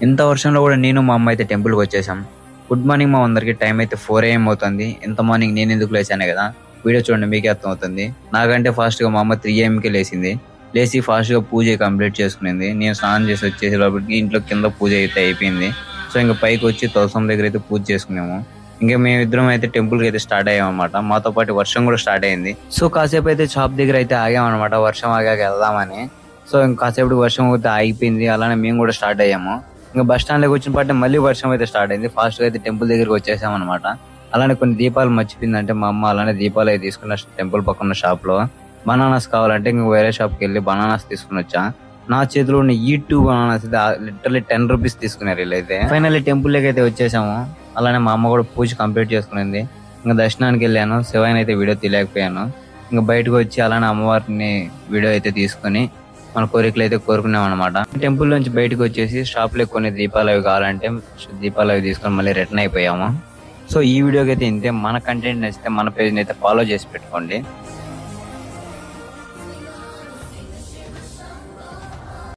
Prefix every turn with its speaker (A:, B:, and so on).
A: ఇంత వర్షంలో కూడా నేను మా అమ్మ అయితే టెంపుల్కి వచ్చేసాం. గుడ్ మార్నింగ్ మా అందరికి. టైం అయితే 4 AM అవుతుంది. ఇంత మార్నింగ్ నేను ఎందుకు లేచాను కదా, వీడియో చూడండి మీకే అర్థం అవుతుంది. నాకంటే ఫాస్ట్ గా మా అమ్మ 3 AM లేచింది. లేచి ఫాస్ట్ గా పూజ కంప్లీట్ చేసుకునింది. నేను స్నానం చేసి వచ్చేసి లోపలికి ఇంట్లో కింద పూజ అయితే అయిపోయింది. సో ఇంకా పైకి వచ్చి తులసం దగ్గర అయితే పూజ చేసుకున్నాము. ఇంకా మేమిద్దరం అయితే టెంపుల్ కి అయితే స్టార్ట్ అయ్యాం అనమాట. మాతో పాటు వర్షం కూడా స్టార్ట్ అయింది. సో కాసేపు అయితే షాప్ దగ్గర అయితే ఆగామన్నమాట, వర్షం ఆగాక వెళ్దామని. సో ఇంకా కాసేపు వర్షం అయితే ఆగిపోయింది. అలానే మేము కూడా స్టార్ట్ అయ్యాము. ఇంకా బస్ స్టాండ్ లోకి వచ్చిన పాటే మళ్ళీ వర్షం అయితే స్టార్ట్ అయింది. ఫాస్ట్ గా అయితే టెంపుల్ దగ్గరికి వచ్చేసాం అనమాట. అలానే కొన్ని దీపాలు మర్చిపోయిందంటే మా అమ్మ అలానే దీపాలు అయితే తీసుకున్న టెంపుల్ పక్కన షాప్ లో. బనానాస్ కావాలంటే ఇంక వేరే షాప్ కి వెళ్ళి బనానాస్ తీసుకుని వచ్చా. నా చేతిలో ఉన్న ఈ 2 బనానాస్ అయితే లిటరల్లీ 10 రూపీస్ తీసుకున్నారు వీళ్ళైతే. ఫైనల్లీ టెంపుల్ లోకి అయితే వచ్చేసాము. అలానే మా అమ్మ కూడా పూజ కంప్లీట్ చేసుకునింది. ఇంకా దర్శనానికి వెళ్ళాను. శివాయిని అయితే వీడియో తీయలేకపోయాను. ఇంకా బయటకు వచ్చి అలానే అమ్మవారిని వీడియో అయితే తీసుకుని మన కోరికలు అయితే కోరుకున్నాం అనమాట. టెంపుల్ నుంచి బయటకు వచ్చేసి షాప్ లో కొన్ని దీపాలు అవి కావాలంటే దీపాలు అవి తీసుకొని మళ్ళీ రిటర్న్ అయిపోయాము. సో ఈ వీడియోకి అయితే ఇంతే. మన కంటెంట్ నచ్చితే మన పేజ్ అయితే ఫాలో చేసి పెట్టుకోండి.